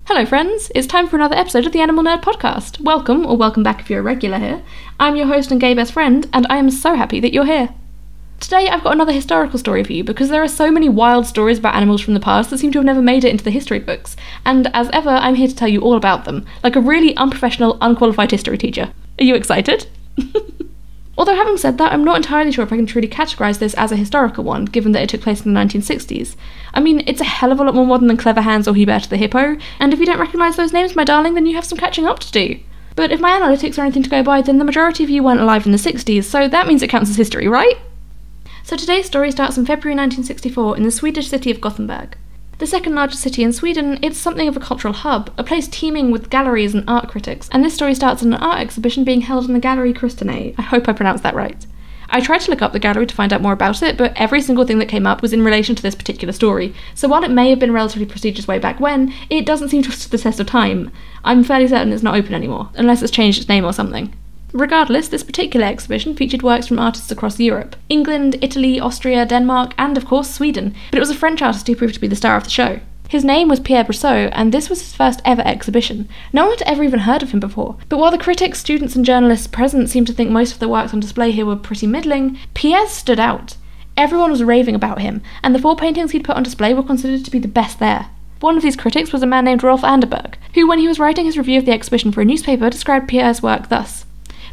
Hello friends, it's time for another episode of the Animal Nerd Podcast. Welcome, or welcome back if you're a regular here. I'm your host and gay best friend, and I am so happy that you're here. Today I've got another historical story for you because there are so many wild stories about animals from the past that seem to have never made it into the history books, and as ever I'm here to tell you all about them, like a really unprofessional, unqualified history teacher. Are you excited? Although having said that, I'm not entirely sure if I can truly categorise this as a historical one, given that it took place in the 1960s. I mean, it's a hell of a lot more modern than Clever Hans or Hubert the Hippo, and if you don't recognise those names, my darling, then you have some catching up to do. But if my analytics are anything to go by, then the majority of you weren't alive in the 60s, so that means it counts as history, right? So today's story starts in February 1964 in the Swedish city of Gothenburg. The second largest city in Sweden, it's something of a cultural hub, a place teeming with galleries and art critics, and this story starts in an art exhibition being held in the Gallery Christiane. I hope I pronounced that right. I tried to look up the gallery to find out more about it, but every single thing that came up was in relation to this particular story, so while it may have been relatively prestigious way back when, it doesn't seem to have stood the test of time. I'm fairly certain it's not open anymore, unless it's changed its name or something. Regardless, this particular exhibition featured works from artists across Europe, England, Italy, Austria, Denmark, and of course Sweden, but it was a French artist who proved to be the star of the show. His name was Pierre Brassau, and this was his first ever exhibition. No one had ever even heard of him before, but while the critics, students and journalists present seemed to think most of the works on display here were pretty middling, Pierre stood out. Everyone was raving about him, and the 4 paintings he'd put on display were considered to be the best there. One of these critics was a man named Rolf Anderberg, who when he was writing his review of the exhibition for a newspaper described Pierre's work thus: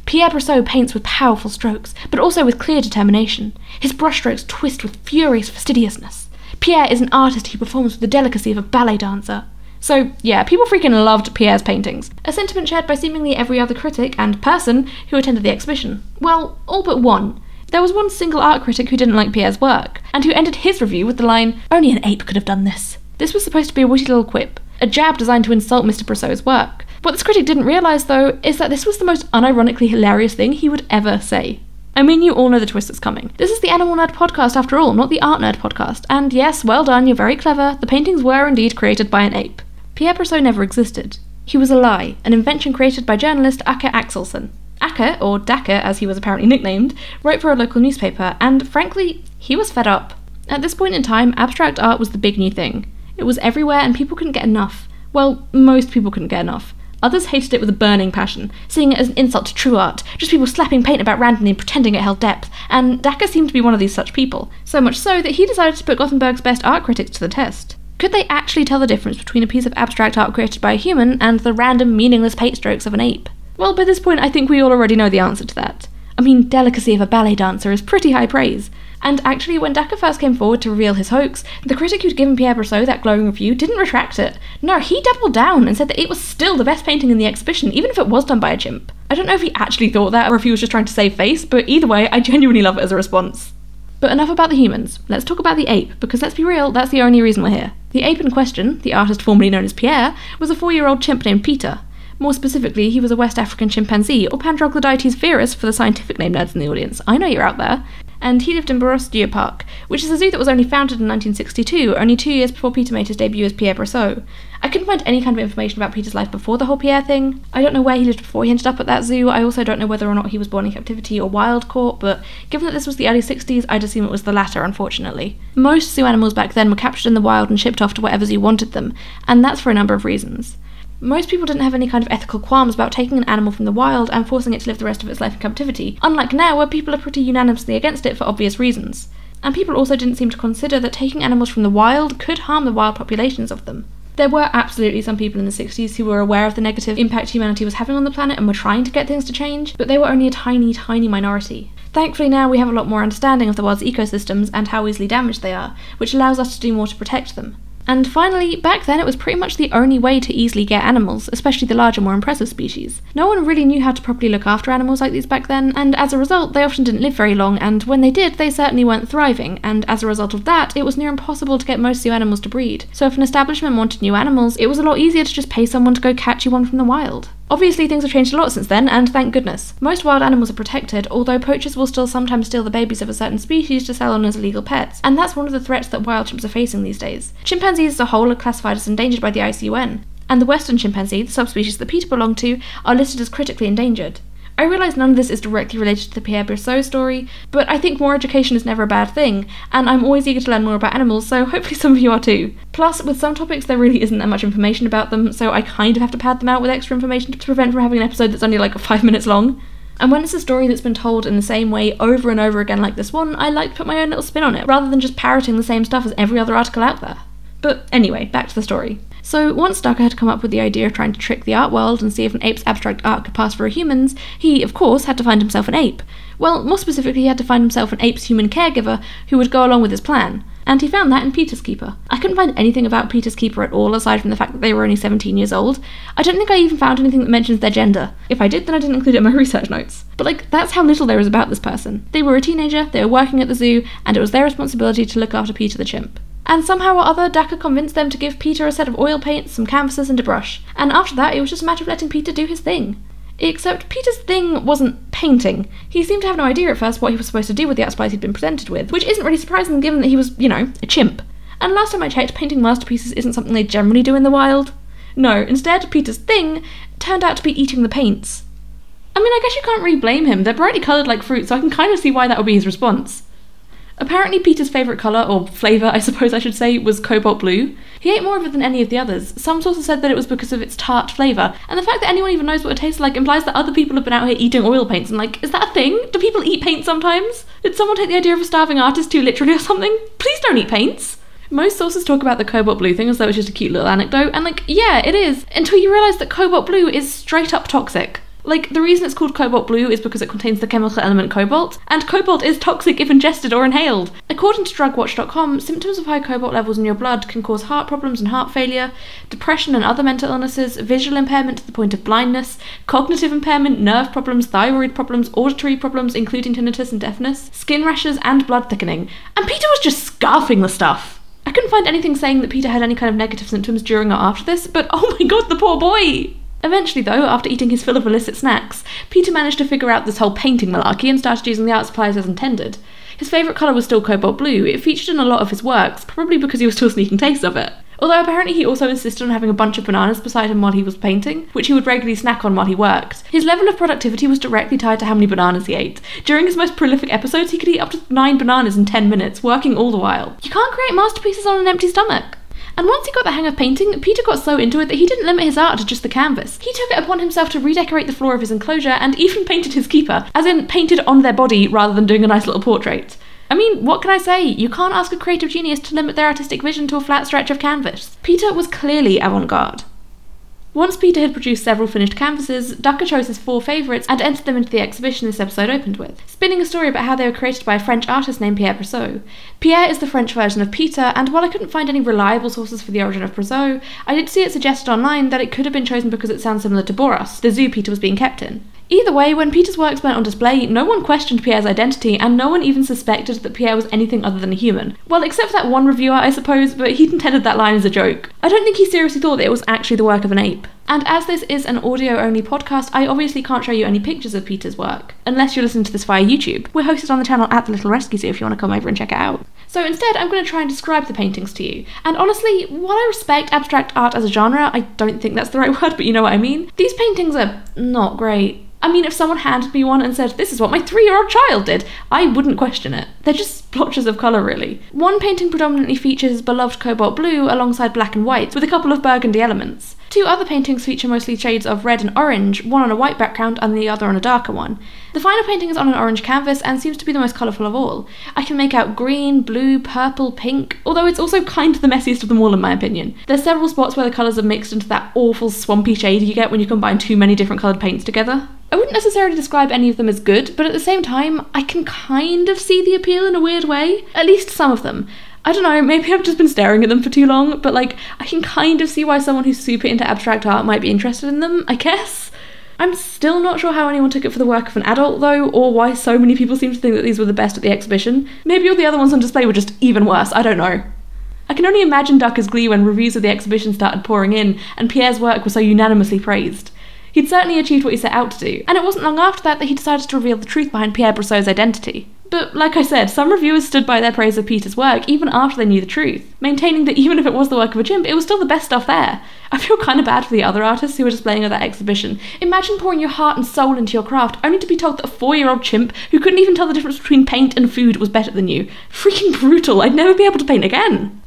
Pierre Brassau paints with powerful strokes, but also with clear determination. His brushstrokes twist with furious fastidiousness. Pierre is an artist who performs with the delicacy of a ballet dancer. So yeah, people freaking loved Pierre's paintings, a sentiment shared by seemingly every other critic and person who attended the exhibition. Well, all but one. There was one single art critic who didn't like Pierre's work, and who ended his review with the line, "Only an ape could have done this." This was supposed to be a witty little quip, a jab designed to insult Mr. Brassau's work. What this critic didn't realise, though, is that this was the most unironically hilarious thing he would ever say. I mean, you all know the twist that's coming. This is the Animal Nerd Podcast after all, not the Art Nerd Podcast, and yes, well done, you're very clever, the paintings were indeed created by an ape. Pierre Brassau never existed. He was a lie, an invention created by journalist Akke Axelsson. Akke, or Dakke as he was apparently nicknamed, wrote for a local newspaper, and frankly, he was fed up. At this point in time, abstract art was the big new thing. It was everywhere and people couldn't get enough. Well, most people couldn't get enough. Others hated it with a burning passion, seeing it as an insult to true art, just people slapping paint about randomly and pretending it held depth, and Dakke seemed to be one of these such people, so much so that he decided to put Gothenburg's best art critics to the test. Could they actually tell the difference between a piece of abstract art created by a human and the random, meaningless paint strokes of an ape? Well, by this point I think we all already know the answer to that. I mean, delicacy of a ballet dancer is pretty high praise. And actually, when Dakke first came forward to reveal his hoax, the critic who'd given Pierre Brassau that glowing review didn't retract it. No, he doubled down and said that it was still the best painting in the exhibition, even if it was done by a chimp. I don't know if he actually thought that or if he was just trying to save face, but either way, I genuinely love it as a response. But enough about the humans. Let's talk about the ape, because let's be real, that's the only reason we're here. The ape in question, the artist formerly known as Pierre, was a 4-year-old chimp named Peter. More specifically, he was a West African chimpanzee, or Pandroglodytes virus for the scientific name nerds in the audience. I know you're out there. And he lived in Borås Zoo Park, which is a zoo that was only founded in 1962, only 2 years before Peter made his debut as Pierre Brassau. I couldn't find any kind of information about Peter's life before the whole Pierre thing. I don't know where he lived before he ended up at that zoo. I also don't know whether or not he was born in captivity or wild caught, but given that this was the early 60s, I'd assume it was the latter, unfortunately. Most zoo animals back then were captured in the wild and shipped off to whatever zoo wanted them, and that's for a number of reasons. Most people didn't have any kind of ethical qualms about taking an animal from the wild and forcing it to live the rest of its life in captivity, unlike now where people are pretty unanimously against it for obvious reasons. And people also didn't seem to consider that taking animals from the wild could harm the wild populations of them. There were absolutely some people in the 60s who were aware of the negative impact humanity was having on the planet and were trying to get things to change, but they were only a tiny, tiny minority. Thankfully now we have a lot more understanding of the world's ecosystems and how easily damaged they are, which allows us to do more to protect them. And finally, back then it was pretty much the only way to easily get animals, especially the larger, more impressive species. No one really knew how to properly look after animals like these back then, and as a result, they often didn't live very long, and when they did, they certainly weren't thriving, and as a result of that, it was near impossible to get most zoo animals to breed. So if an establishment wanted new animals, it was a lot easier to just pay someone to go catch you one from the wild. Obviously things have changed a lot since then, and thank goodness. Most wild animals are protected, although poachers will still sometimes steal the babies of a certain species to sell on as illegal pets, and that's one of the threats that wild chimps are facing these days. Chimpanzees as a whole are classified as endangered by the ICUN, and the western chimpanzee, the subspecies that Peter belonged to, are listed as critically endangered. I realise none of this is directly related to the Pierre Brassau story, but I think more education is never a bad thing, and I'm always eager to learn more about animals, so hopefully some of you are too. Plus, with some topics there really isn't that much information about them, so I kind of have to pad them out with extra information to prevent from having an episode that's only like 5 minutes long. And when it's a story that's been told in the same way over and over again like this one, I like to put my own little spin on it, rather than just parroting the same stuff as every other article out there. But anyway, back to the story. So once Ducker had come up with the idea of trying to trick the art world and see if an ape's abstract art could pass for a human's, he, of course, had to find himself an ape. Well, more specifically, he had to find himself an ape's human caregiver who would go along with his plan. And he found that in Peter's Keeper. I couldn't find anything about Peter's Keeper at all, aside from the fact that they were only 17 years old. I don't think I even found anything that mentions their gender. If I did, then I didn't include it in my research notes. But that's how little there is about this person. They were a teenager, they were working at the zoo, and it was their responsibility to look after Peter the chimp. And somehow or other, Ducker convinced them to give Peter a set of oil paints, some canvases and a brush. And after that, it was just a matter of letting Peter do his thing. Except Peter's thing wasn't painting. He seemed to have no idea at first what he was supposed to do with the art supplies he'd been presented with, which isn't really surprising given that he was, a chimp. And last time I checked, painting masterpieces isn't something they generally do in the wild. No, instead, Peter's thing turned out to be eating the paints. I mean, I guess you can't really blame him. They're brightly coloured like fruit, so I can kind of see why that would be his response. Apparently Peter's favourite colour, or flavour I suppose I should say, was cobalt blue. He ate more of it than any of the others. Some sources said that it was because of its tart flavour, and the fact that anyone even knows what it tastes like implies that other people have been out here eating oil paints, and is that a thing? Do people eat paint sometimes? Did someone take the idea of a starving artist too literally or something? Please don't eat paints! Most sources talk about the cobalt blue thing as though it's just a cute little anecdote, and yeah, it is, until you realise that cobalt blue is straight up toxic. The reason it's called cobalt blue is because it contains the chemical element cobalt, and cobalt is toxic if ingested or inhaled. According to drugwatch.com, symptoms of high cobalt levels in your blood can cause heart problems and heart failure, depression and other mental illnesses, visual impairment to the point of blindness, cognitive impairment, nerve problems, thyroid problems, auditory problems including tinnitus and deafness, skin rashes and blood thickening. And Peter was just scarfing the stuff. I couldn't find anything saying that Peter had any kind of negative symptoms during or after this, but oh my god, the poor boy! Eventually though, after eating his fill of illicit snacks, Peter managed to figure out this whole painting malarkey and started using the art supplies as intended. His favourite colour was still cobalt blue. It featured in a lot of his works, probably because he was still sneaking tastes of it. Although apparently he also insisted on having a bunch of bananas beside him while he was painting, which he would regularly snack on while he worked. His level of productivity was directly tied to how many bananas he ate. During his most prolific episodes, he could eat up to 9 bananas in 10 minutes, working all the while. You can't create masterpieces on an empty stomach. And once he got the hang of painting, Peter got so into it that he didn't limit his art to just the canvas. He took it upon himself to redecorate the floor of his enclosure and even painted his keeper, as in painted on their body rather than doing a nice little portrait. I mean, what can I say? You can't ask a creative genius to limit their artistic vision to a flat stretch of canvas. Peter was clearly avant-garde. Once Peter had produced several finished canvases, Ducker chose his 4 favourites and entered them into the exhibition this episode opened with, spinning a story about how they were created by a French artist named Pierre Brassau. Pierre is the French version of Peter, and while I couldn't find any reliable sources for the origin of Brassau, I did see it suggested online that it could have been chosen because it sounds similar to Boros, the zoo Peter was being kept in. Either way, when Peter's works went on display, no one questioned Pierre's identity, and no one even suspected that Pierre was anything other than a human. Well, except for that one reviewer, I suppose, but he'd intended that line as a joke. I don't think he seriously thought that it was actually the work of an ape. And as this is an audio-only podcast, I obviously can't show you any pictures of Peter's work, unless you're listening to this via YouTube. We're hosted on the channel at The Little Rescue Zoo if you want to come over and check it out. So instead, I'm going to try and describe the paintings to you. And honestly, while I respect abstract art as a genre, I don't think that's the right word, but you know what I mean. These paintings are not great. I mean, if someone handed me one and said, "This is what my 3-year-old child did," I wouldn't question it. They're just splotches of colour, really. One painting predominantly features his beloved cobalt blue alongside black and white, with a couple of burgundy elements. 2 other paintings feature mostly shades of red and orange, one on a white background and the other on a darker one. The final painting is on an orange canvas and seems to be the most colourful of all. I can make out green, blue, purple, pink, although it's also kind of the messiest of them all in my opinion. There's several spots where the colours are mixed into that awful swampy shade you get when you combine too many different coloured paints together. I wouldn't necessarily describe any of them as good, but at the same time, I can kind of see the appeal in a weird way. At least some of them. I don't know, maybe I've just been staring at them for too long, but I can kind of see why someone who's super into abstract art might be interested in them, I guess. I'm still not sure how anyone took it for the work of an adult though, or why so many people seem to think that these were the best at the exhibition. Maybe all the other ones on display were just even worse, I don't know. I can only imagine Ducker's glee when reviews of the exhibition started pouring in, and Pierre's work was so unanimously praised. He'd certainly achieved what he set out to do, and it wasn't long after that he decided to reveal the truth behind Pierre Brassau's identity. But like I said, some reviewers stood by their praise of Peter's work even after they knew the truth, maintaining that even if it was the work of a chimp, it was still the best stuff there. I feel kind of bad for the other artists who were displaying at that exhibition. Imagine pouring your heart and soul into your craft, only to be told that a 4-year-old chimp who couldn't even tell the difference between paint and food was better than you. Freaking brutal, I'd never be able to paint again.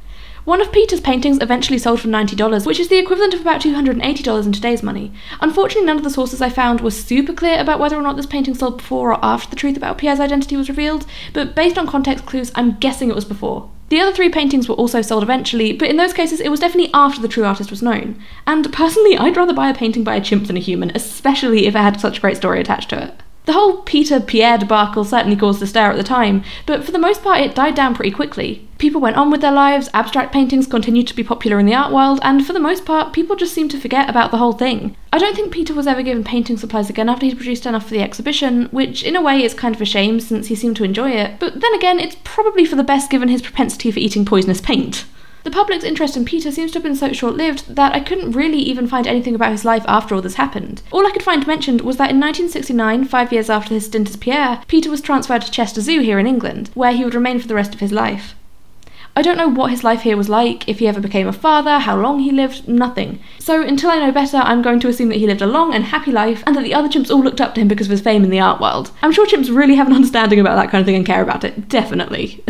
One of Peter's paintings eventually sold for $90, which is the equivalent of about $280 in today's money. Unfortunately, none of the sources I found were super clear about whether or not this painting sold before or after the truth about Pierre's identity was revealed, but based on context clues, I'm guessing it was before. The other 3 paintings were also sold eventually, but in those cases it was definitely after the true artist was known. And personally, I'd rather buy a painting by a chimp than a human, especially if it had such a great story attached to it. The whole Pierre debacle certainly caused a stir at the time, but for the most part it died down pretty quickly. People went on with their lives, abstract paintings continued to be popular in the art world, and for the most part people just seemed to forget about the whole thing. I don't think Peter was ever given painting supplies again after he'd produced enough for the exhibition, which in a way is kind of a shame since he seemed to enjoy it, but then again it's probably for the best given his propensity for eating poisonous paint. The public's interest in Peter seems to have been so short-lived that I couldn't really even find anything about his life after all this happened. All I could find mentioned was that in 1969, 5 years after his stint as Pierre, Peter was transferred to Chester Zoo here in England, where he would remain for the rest of his life. I don't know what his life here was like, if he ever became a father, how long he lived, nothing. So until I know better, I'm going to assume that he lived a long and happy life, and that the other chimps all looked up to him because of his fame in the art world. I'm sure chimps really have an understanding about that kind of thing and care about it, definitely.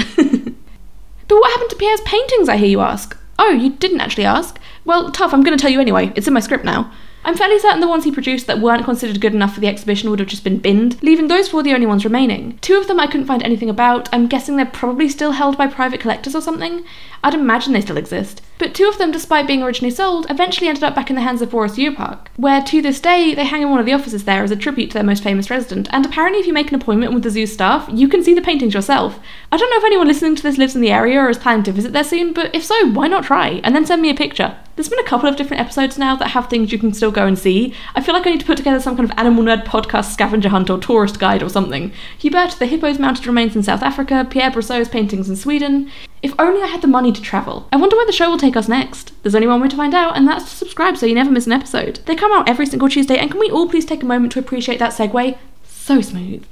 But what happened to Pierre's paintings, I hear you ask? Oh, you didn't actually ask? Well, tough, I'm going to tell you anyway. It's in my script now. I'm fairly certain the ones he produced that weren't considered good enough for the exhibition would have just been binned, leaving those 4 the only ones remaining. 2 of them I couldn't find anything about. I'm guessing they're probably still held by private collectors or something. I'd imagine they still exist. But 2 of them, despite being originally sold, eventually ended up back in the hands of Forest View Park, where to this day they hang in one of the offices there as a tribute to their most famous resident, and apparently if you make an appointment with the zoo's staff, you can see the paintings yourself. I don't know if anyone listening to this lives in the area or is planning to visit there soon, but if so, why not try? And then send me a picture. There's been a couple of different episodes now that have things you can still go and see. I feel like I need to put together some kind of animal nerd podcast scavenger hunt or tourist guide or something. Hubert, the hippo's mounted remains in South Africa, Pierre Brassau's paintings in Sweden. If only I had the money to travel. I wonder where the show will take us next. There's only one way to find out, and that's to subscribe so you never miss an episode. They come out every single Tuesday, and can we all please take a moment to appreciate that segue? So smooth.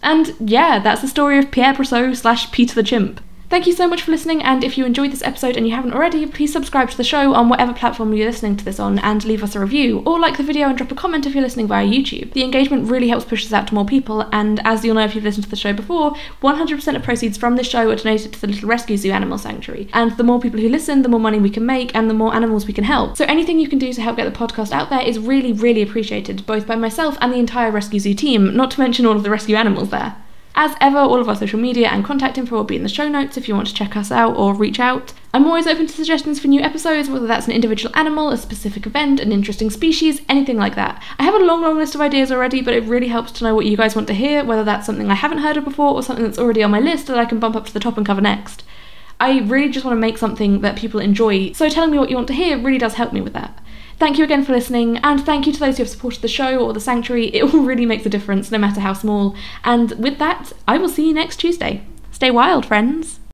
And yeah, that's the story of Pierre Brassau / Peter the Chimp. Thank you so much for listening, and if you enjoyed this episode and you haven't already, please subscribe to the show on whatever platform you're listening to this on and leave us a review, or like the video and drop a comment if you're listening via YouTube. The engagement really helps push this out to more people, and as you'll know if you've listened to the show before, 100% of proceeds from this show are donated to the Little Rescue Zoo Animal Sanctuary, and the more people who listen, the more money we can make and the more animals we can help. So anything you can do to help get the podcast out there is really, really appreciated, both by myself and the entire Rescue Zoo team, not to mention all of the rescue animals there. As ever, all of our social media and contact info will be in the show notes if you want to check us out or reach out. I'm always open to suggestions for new episodes, whether that's an individual animal, a specific event, an interesting species, anything like that. I have a long list of ideas already, but it really helps to know what you guys want to hear, whether that's something I haven't heard of before or something that's already on my list that I can bump up to the top and cover next. I really just want to make something that people enjoy, so telling me what you want to hear really does help me with that. Thank you again for listening, and thank you to those who have supported the show or the Sanctuary. It all really makes a difference, no matter how small. And with that, I will see you next Tuesday. Stay wild, friends!